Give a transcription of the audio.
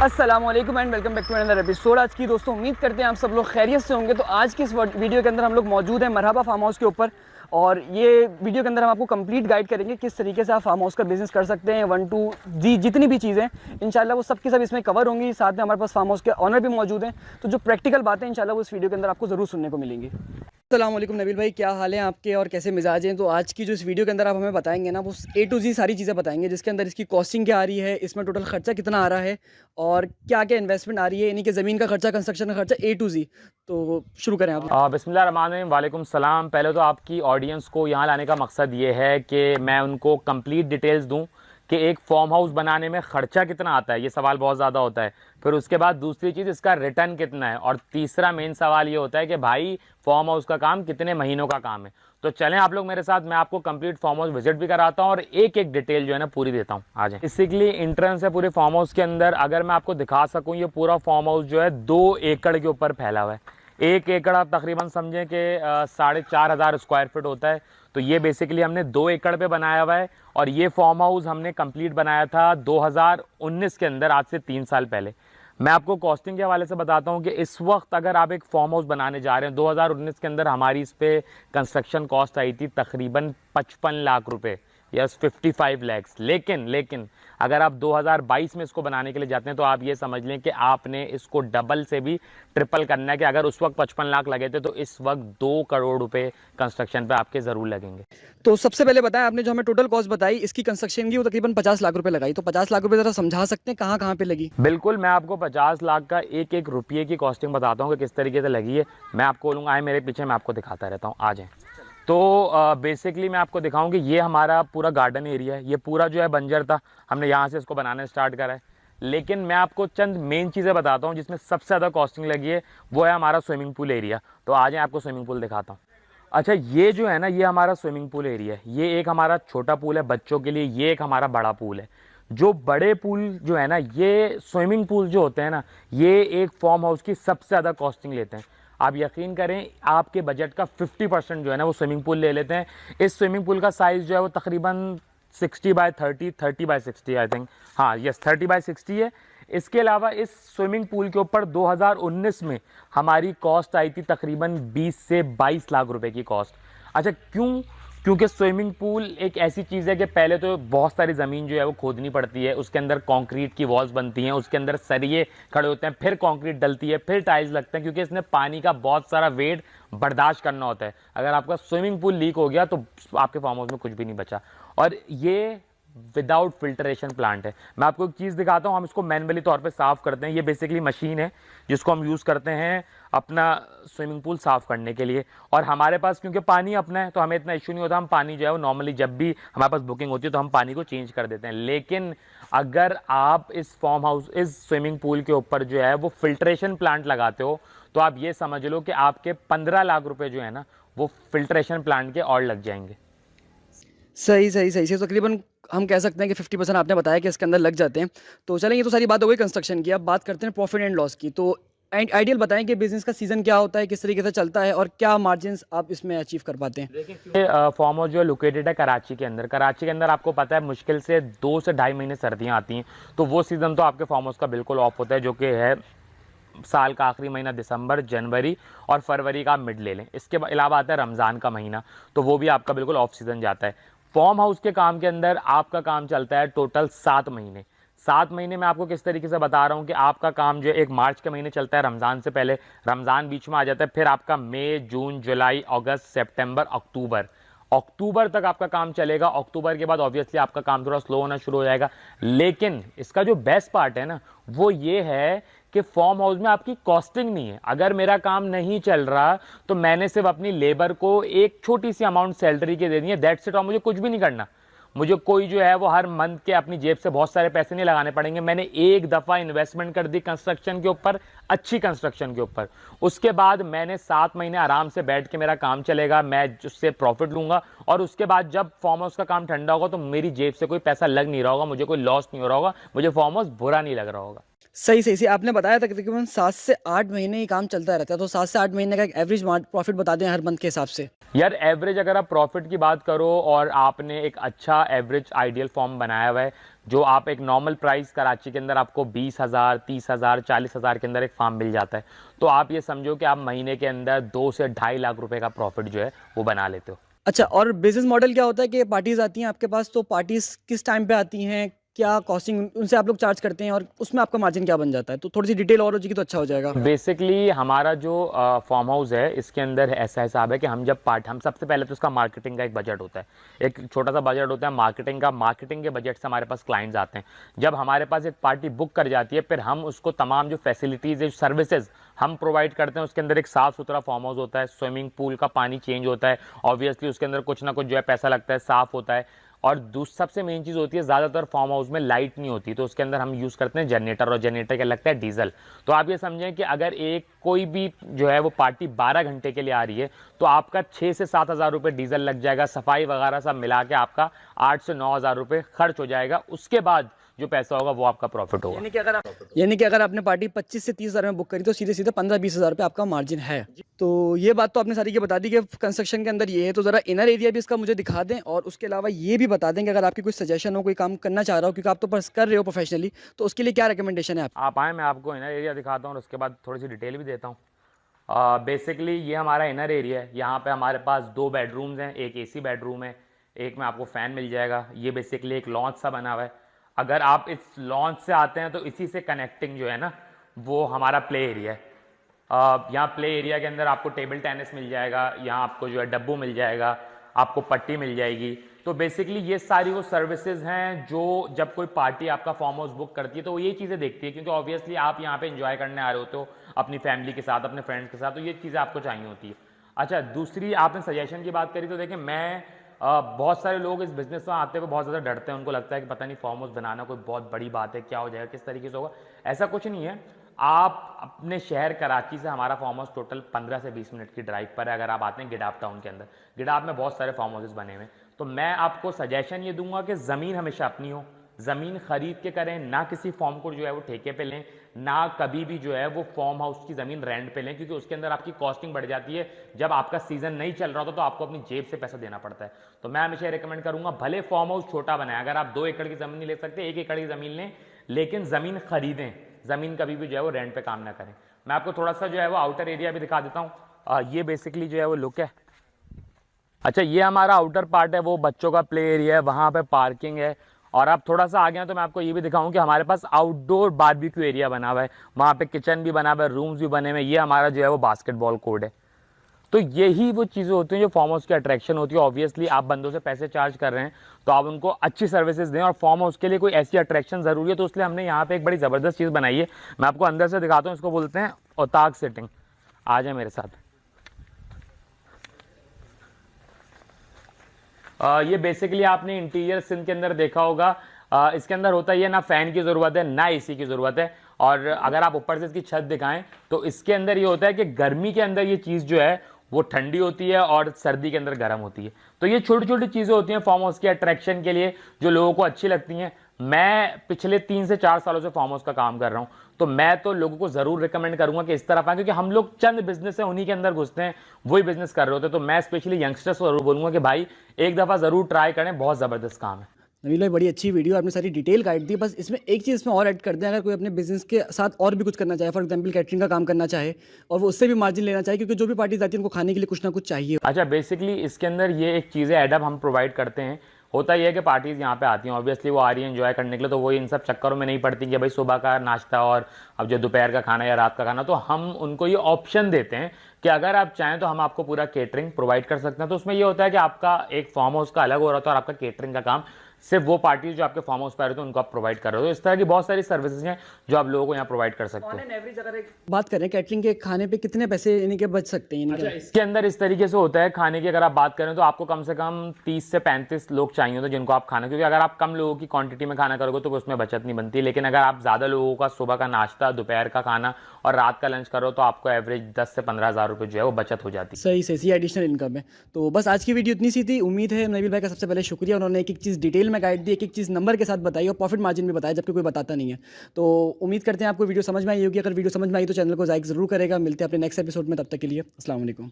अस्सलामुअलैकुम and welcome back to another episode. आज की दोस्तों उम्मीद करते हैं आप सब लोग खैरियत से होंगे। तो आज की इस वीडियो के अंदर हम लोग मौजूद हैं मरहबा फार्म हाउस के ऊपर, और ये वीडियो के अंदर हम आपको कंप्लीट गाइड करेंगे किस तरीके से आप फार्म हाउस का बिजनेस कर सकते हैं। 1 टू जी जितनी भी चीज़ें इंशाल्लाह वो सब की सब इसमें कवर होंगी। साथ में हमारे पास फार्म हाउस के ऑनर भी मौजूद हैं, तो जो प्रैक्टिकल बातें इंशाल्लाह वो इस वीडियो के अंदर आपको ज़रूर सुनने को मिलेंगी। अस्सलाम वालेकुम नबील भाई, क्या हाल है आपके और कैसे मिजाज हैं? तो आज की जो इस वीडियो के अंदर आप हमें बताएंगे ना, वो A to Z सारी चीज़ें बताएंगे, जिसके अंदर इसकी कॉस्टिंग क्या आ रही है, इसमें टोटल खर्चा कितना आ रहा है और क्या क्या इन्वेस्टमेंट आ रही है, यानी कि ज़मीन का खर्चा, कंस्ट्रक्शन का खर्चा A to Z। तो शुरू करें आप। बिस्मिल्लाह रहमान रहीम, वालेकुम सलाम। पहले तो आपकी ऑडियंस को यहाँ लाने का मकसद ये है कि मैं उनको कंप्लीट डिटेल्स दूँ कि एक फार्म हाउस बनाने में ख़र्चा कितना आता है। ये सवाल बहुत ज़्यादा होता है। फिर उसके बाद दूसरी चीज़, इसका रिटर्न कितना है, और तीसरा मेन सवाल ये होता है कि भाई फार्म हाउस का काम कितने महीनों का काम है। तो चलें आप लोग मेरे साथ, मैं आपको कंप्लीट फार्म हाउस विजिट भी कराता हूँ और एक एक डिटेल जो है ना पूरी देता हूँ। आ जाए। बेसिकली एंट्रेंस है पूरे फार्म हाउस के अंदर। अगर मैं आपको दिखा सकूँ, ये पूरा फार्म हाउस जो है 2 एकड़ के ऊपर फैला हुआ है। 1 एकड़ आप तकरीबन समझें कि 4,500 स्क्वायर फीट होता है। तो ये बेसिकली हमने 2 एकड़ पे बनाया हुआ है, और ये फार्म हाउस हमने कंप्लीट बनाया था 2019 के अंदर, आज से 3 साल पहले। मैं आपको कॉस्टिंग के हवाले से बताता हूँ कि इस वक्त अगर आप एक फार्म हाउस बनाने जा रहे हैं, 2019 के अंदर हमारी इस पे कंस्ट्रक्शन कॉस्ट आई थी तकरीबन 55 लाख रुपए, यस 55 लैक्स। लेकिन अगर आप 2022 में इसको बनाने के लिए जाते हैं तो आप ये समझ लें कि आपने इसको डबल से भी ट्रिपल करना है। कि अगर उस वक्त 55 लाख लगे थे तो इस वक्त 2 करोड़ रुपए कंस्ट्रक्शन पे आपके ज़रूर लगेंगे। तो सबसे पहले बताएं, आपने जो हमें टोटल कॉस्ट बताई इसकी कंस्ट्रक्शन की, वो तकरीबन 50 लाख रुपए लगाई। तो 50 लाख रुपए ज़रा समझा सकते हैं कहाँ कहाँ पे लगी? बिल्कुल, मैं आपको 50 लाख का एक एक रुपये की कॉस्टिंग बताता हूँ कि किस तरीके से लगी है। मैं आपको बोलूँगा आए मेरे पीछे, मैं आपको दिखाता रहता हूँ। आ जाएँ। तो बेसिकली मैं आपको दिखाऊं कि ये हमारा पूरा गार्डन एरिया है। ये पूरा जो है बंजर था, हमने यहाँ से इसको बनाना स्टार्ट करा है। लेकिन मैं आपको चंद मेन चीज़ें बताता हूँ जिसमें सबसे ज़्यादा कॉस्टिंग लगी है, वो है हमारा स्विमिंग पूल एरिया। तो आ जाएं, आपको स्विमिंग पूल दिखाता हूँ। अच्छा, ये जो है ना, ये हमारा स्विमिंग पूल एरिया है। ये एक हमारा छोटा पूल है बच्चों के लिए, ये एक हमारा बड़ा पूल है। जो बड़े पूल जो है ना, ये स्विमिंग पूल जो होते हैं ना, ये एक फार्म हाउस की सबसे ज़्यादा कॉस्टिंग लेते हैं। आप यकीन करें, आपके बजट का 50% जो है ना वो स्विमिंग पूल ले लेते हैं। इस स्विमिंग पूल का साइज़ जो है वो तकरीबन 60x30, 30x60 आई थिंक, हाँ यस 30x60 है। इसके अलावा इस स्विमिंग पूल के ऊपर 2019 में हमारी कॉस्ट आई थी तकरीबन 20 से 22 लाख रुपए की कॉस्ट। अच्छा, क्योंकि स्विमिंग पूल एक ऐसी चीज़ है कि पहले तो बहुत सारी ज़मीन जो है वो खोदनी पड़ती है, उसके अंदर कंक्रीट की वॉल्स बनती हैं, उसके अंदर सरिये खड़े होते हैं, फिर कंक्रीट डलती है, फिर टाइल्स लगते हैं, क्योंकि इसने पानी का बहुत सारा वेट बर्दाश्त करना होता है। अगर आपका स्विमिंग पूल लीक हो गया तो आपके फार्म हाउस में कुछ भी नहीं बचा। और ये विदाउट फिल्टरेशन प्लांट है। मैं आपको एक चीज़ दिखाता हूँ, हम इसको मैनुअली तौर पे साफ़ करते हैं। ये बेसिकली मशीन है जिसको हम यूज़ करते हैं अपना स्विमिंग पूल साफ़ करने के लिए। और हमारे पास क्योंकि पानी अपना है तो हमें इतना इशू नहीं होता। हम पानी जो है वो नॉर्मली जब भी हमारे पास बुकिंग होती है तो हम पानी को चेंज कर देते हैं। लेकिन अगर आप इस फार्म हाउस, इस स्विमिंग पूल के ऊपर जो है वो फिल्ट्रेशन प्लांट लगाते हो, तो आप ये समझ लो कि आपके 15 लाख रुपये जो है ना वो फिल्ट्रेशन प्लांट के और लग जाएंगे। सही सही सही से तकरीबन हम कह सकते हैं कि 50% आपने बताया कि इसके अंदर लग जाते हैं। तो चलें, ये तो सारी बात हो गई कंस्ट्रक्शन की। अब बात करते हैं प्रॉफिट एंड लॉस की। तो आइडियल बताएं कि बिजनेस का सीजन क्या होता है, किस तरीके से चलता है और क्या मार्जिन्स आप इसमें अचीव कर पाते हैं? देखिए, फार्म हाउस जो है लोकेटेड है कराची के अंदर। कराची के अंदर आपको पता है मुश्किल से 2 से ढाई महीने सर्दियाँ आती हैं, तो वो सीज़न तो आपके फार्म हाउस का बिल्कुल ऑफ होता है, जो कि है साल का आखिरी महीना दिसंबर, जनवरी और फरवरी का मिड ले लें। इसके अलावा आता है रमज़ान का महीना, तो वो भी आपका बिल्कुल ऑफ सीज़न जाता है। फार्म हाउस के काम के अंदर आपका काम चलता है टोटल 7 महीने। 7 महीने में आपको किस तरीके से बता रहा हूँ कि आपका काम जो है एक मार्च के महीने चलता है, रमज़ान से पहले, रमज़ान बीच में आ जाता है, फिर आपका मई, जून, जुलाई, अगस्त, सितंबर, अक्टूबर तक आपका काम चलेगा। अक्टूबर के बाद ऑब्वियसली आपका काम थोड़ा स्लो होना शुरू हो जाएगा। लेकिन इसका जो बेस्ट पार्ट है ना, वो ये है कि फार्म हाउस में आपकी कॉस्टिंग नहीं है। अगर मेरा काम नहीं चल रहा तो मैंने सिर्फ अपनी लेबर को एक छोटी सी अमाउंट सैलरी के देनी है, दैट्स इट। और मुझे कुछ भी नहीं करना। मुझे कोई जो है वो हर मंथ के अपनी जेब से बहुत सारे पैसे नहीं लगाने पड़ेंगे। मैंने एक दफ़ा इन्वेस्टमेंट कर दी कंस्ट्रक्शन के ऊपर, अच्छी कंस्ट्रक्शन के ऊपर, उसके बाद मैंने 7 महीने आराम से बैठ के मेरा काम चलेगा, मैं उससे प्रॉफिट लूँगा। और उसके बाद जब फार्म हाउस का काम ठंडा होगा तो मेरी जेब से कोई पैसा लग नहीं रहा होगा, मुझे कोई लॉस नहीं हो रहा होगा, मुझे फार्म हाउस बुरा नहीं लग रहा होगा। सही सही सही आपने बताया था कि तकरीबन 7 से 8 महीने ही काम चलता रहता है, तो 7 से 8 महीने का एक एवरेज प्रॉफिट बता दें हर मंथ के हिसाब से। यार एवरेज अगर आप प्रॉफिट की बात करो और आपने एक अच्छा एवरेज आइडियल फॉर्म बनाया हुआ है, जो आप एक नॉर्मल प्राइस कराची के अंदर आपको 20,000 30,000 40,000 के अंदर एक फार्म मिल जाता है, तो आप ये समझो कि आप महीने के अंदर 2 से 2.5 लाख रुपए का प्रॉफिट जो है वो बना लेते हो। अच्छा, और बिजनेस मॉडल क्या होता है कि पार्टीज आती हैं आपके पास, तो पार्टीज किस टाइम पे आती हैं, क्या कॉस्टिंग उनसे आप लोग चार्ज करते हैं और उसमें आपका मार्जिन क्या बन जाता है? तो थोड़ी सी डिटेल और हो जाएगी तो अच्छा हो जाएगा। बेसिकली हमारा जो फार्म हाउस है इसके अंदर ऐसा हिसाब है कि हम सबसे पहले तो उसका मार्केटिंग का एक बजट होता है, एक छोटा सा बजट होता है मार्केटिंग का। मार्केटिंग के बजट से हमारे पास क्लाइंट्स आते हैं। जब हमारे पास एक पार्टी बुक कर जाती है, फिर हम उसको तमाम जो फैसिलिटीज़ सर्विसेज हम प्रोवाइड करते हैं, उसके अंदर एक साफ़ सुथरा फार्म हाउस होता है, स्विमिंग पूल का पानी चेंज होता है, ऑब्वियसली उसके अंदर कुछ ना कुछ जो है पैसा लगता है, साफ़ होता है। और सबसे मेन चीज़ होती है, ज़्यादातर फार्म हाउस में लाइट नहीं होती, तो उसके अंदर हम यूज़ करते हैं जनरेटर, और जनरेटर का लगता है डीजल। तो आप ये समझें कि अगर एक कोई भी जो है वो पार्टी 12 घंटे के लिए आ रही है, तो आपका 6 से 7 हज़ार रुपये डीजल लग जाएगा, सफाई वगैरह सब मिला के आपका 8 से 9 हज़ार रुपये खर्च हो जाएगा। उसके बाद जो पैसा होगा वो आपका प्रॉफिट होगा। यानी कि अगर आपने पार्टी 25 से 30 हज़ार में बुक करी तो सीधे सीधे 15-20 हज़ार रुपये आपका मार्जिन है। तो ये बात तो आपने सारी की बता दी कि कंस्ट्रक्शन के अंदर ये है, तो ज़रा इनर एरिया भी इसका मुझे दिखा दें, और उसके अलावा ये भी बता दें कि अगर आपकी कोई सजेशन हो, कोई काम करना चाह रहा हो, क्योंकि आप तो बस कर रहे हो प्रोफेशनली, तो उसके लिए क्या रिकमेंडेशन है आप आए, मैं आपको इनर एरिया दिखाता हूँ और उसके बाद थोड़ी सी डिटेल भी देता हूँ। बेसिकली ये हमारा इनर एरिया है। यहाँ पे हमारे पास 2 बेडरूम्स हैं, एक एसी बेडरूम है, एक में आपको फ़ैन मिल जाएगा। ये बेसिकली एक लॉन्च सा बना हुआ है। अगर आप इस लॉन्च से आते हैं तो इसी से कनेक्टिंग जो है ना वो हमारा प्ले एरिया है। यहाँ प्ले एरिया के अंदर आपको टेबल टेनिस मिल जाएगा, यहाँ आपको जो है डब्बू मिल जाएगा, आपको पट्टी मिल जाएगी। तो बेसिकली ये सारी वो सर्विसेज हैं जो जब कोई पार्टी आपका फार्म हाउस बुक करती है तो वो ये चीज़ें देखती है, क्योंकि ऑब्वियसली आप यहाँ पे एंजॉय करने आ रहे होते हो अपनी फैमिली के साथ, अपने फ्रेंड्स के साथ, तो ये चीज़ें आपको चाहिए होती है। अच्छा, दूसरी आपने सजेशन की बात करी, तो देखें मैं बहुत सारे लोग इस बिज़नेस में आते हुए बहुत ज़्यादा डरते हैं। उनको लगता है कि पता नहीं फार्म हाउस बनाना कोई बहुत बड़ी बात है, क्या हो जाएगा, किस तरीके से होगा। ऐसा कुछ नहीं है। आप अपने शहर कराची से हमारा फार्म हाउस टोटल 15 से 20 मिनट की ड्राइव पर है। अगर आप आते हैं गिडाप टाउन के अंदर, गिडाप में बहुत सारे फार्म हाउसेस बने हुए हैं। तो मैं आपको सजेशन ये दूंगा कि ज़मीन हमेशा अपनी हो, ज़मीन खरीद के करें, ना किसी फॉर्म को जो है वो ठेके पे लें, ना कभी भी जो है वो फार्म हाउस की ज़मीन रेंट पे लें, क्योंकि उसके अंदर आपकी कॉस्टिंग बढ़ जाती है। जब आपका सीज़न नहीं चल रहा होता तो आपको अपनी जेब से पैसा देना पड़ता है। तो मैं हमेशा रिकमेंड करूंगा, भले फार्म हाउस छोटा बनाए, अगर आप 2 एकड़ की ज़मीन नहीं ले सकते, 1 एकड़ की ज़मीन लें, लेकिन ज़मीन खरीदें। ज़मीन कभी भी जो है वो रेंट पे काम ना करें। मैं आपको थोड़ा सा जो है वो आउटर एरिया भी दिखा देता हूँ। ये बेसिकली जो है वो लुक है। अच्छा, ये हमारा आउटर पार्ट है, वो बच्चों का प्ले एरिया है, वहाँ पे पार्किंग है। और आप थोड़ा सा आगे हैं तो मैं आपको ये भी दिखाऊं कि हमारे पास आउटडोर बारबेक्यू एरिया बना हुआ है, वहाँ पे किचन भी बना हुआ है, रूम्स भी बने हुए हैं। ये हमारा जो है वो बास्केटबॉल कोर्ट है। तो यही वो चीज़ें होती हैं जो फार्म हाउस की अट्रैक्शन होती है। ऑब्वियसली आप बंदों से पैसे चार्ज कर रहे हैं तो आप उनको अच्छी सर्विसेज दें, और फार्म हाउस के लिए कोई ऐसी अट्रैक्शन ज़रूरी है, तो इसलिए हमने यहाँ पे एक बड़ी ज़बरदस्त चीज़ बनाई है। मैं आपको अंदर से दिखाता हूँ। इसको बोलते हैं औताक सेटिंग। आ जाए मेरे साथ। ये बेसिकली आपने इंटीरियर सिंध के अंदर देखा होगा। इसके अंदर होता ये ना फ़ैन की ज़रूरत है ना एसी की ज़रूरत है। और अगर आप ऊपर से इसकी छत दिखाएं तो इसके अंदर ये होता है कि गर्मी के अंदर ये चीज़ जो है वो ठंडी होती है और सर्दी के अंदर गर्म होती है। तो ये छोटी छोटी चीज़ें होती हैं फार्म हाउस के अट्रैक्शन के लिए जो लोगों को अच्छी लगती हैं। मैं पिछले 3 से 4 सालों से फार्म हाउस का काम कर रहा हूँ, तो मैं तो लोगों को ज़रूर रिकमेंड करूंगा कि इस तरफ आए, क्योंकि हम लोग चंद बिजनेस है उन्हीं के अंदर घुसते हैं, वही बिजनेस कर रहे होते हैं। तो मैं स्पेशली यंगस्टर्स को जरूर बोलूंगा कि भाई एक दफ़ा ज़रूर ट्राई करें, बहुत ज़बरदस्त काम है। नबील भाई, बड़ी अच्छी वीडियो, आपने सारी डिटेल गाइड दी। बस इसमें एक चीज़ इसमें और ऐड कर दें, अगर कोई अपने बिजनेस के साथ और भी कुछ करना चाहे, फॉर एग्जांपल कैटरिंग का काम करना चाहे और वो उससे भी मार्जिन लेना चाहे, क्योंकि जो भी पार्टीज आती है उनको खाने के लिए कुछ ना कुछ चाहिए। अच्छा, बेसिकली इसके अंदर ये एक चीज़ है, एडअप हम प्रोवाइड करते हैं। होता यह है कि पार्टीज़ यहाँ पे आती हैं, ऑब्वियसली वो आ रही हैं एंजॉय करने के लिए, तो वो इन सब चक्करों में नहीं पड़ती कि भाई सुबह का नाश्ता और अब जो दोपहर का खाना या रात का खाना। तो हम उनको ये ऑप्शन देते हैं कि अगर आप चाहें तो हम आपको पूरा केटरिंग प्रोवाइड कर सकते हैं। तो उसमें ये होता है कि आपका एक फार्म हाउस का अलग हो रहा था और आपका केटरिंग का काम सिर्फ वो पार्टीज जो आपके फार्म हाउस पर आ रहे थे उनको आप प्रोवाइड कर रहे हो। तो इस तरह की बहुत सारी सर्विसेज हैं जो आप लोगों को यहाँ प्रोवाइड कर सकते हो। एवरेज अगर एक बात करें कैटरिंग के खाने पे कितने पैसे यानी कि बच सकते हैं? अच्छा, इसके अंदर इस तरीके से होता है खाने की अगर आप बात करें तो आपको कम से कम 30 से 35 लोग चाहिए होते हैं जिनको आप खाना, क्योंकि अगर आप कम लोगों की क्वांटिटी में खाना करोगे तो उसमें बचत नहीं बनती। लेकिन अगर आप ज़्यादा लोगों का सुबह का नाश्ता, दोपहर का खाना और रात का लंच करो तो आपको एवरेज 10 से 15 हज़ार रुपये जो है वो बचत हो जाती है। सही एडिशनल इनकम है। तो बस आज की वीडियो इतनी सी थी। उम्मीद है नबील भाई का सबसे पहले शुक्रिया, उन्होंने एक एक चीज़ डिटेल में गाइड दी, एक एक चीज़ नंबर के साथ बताई और प्रॉफिट मार्जिन भी बताया, जबकि कोई बताता नहीं है। तो उम्मीद करते हैं आपको वीडियो समझ में आई होगी। अगर वीडियो समझ में आई तो चैनल को लाइक ज़रूर करेगा। मिलते हैं अपने नेक्स्ट एपिसोड में, तब तक के लिए अस्सलाम वालेकुम।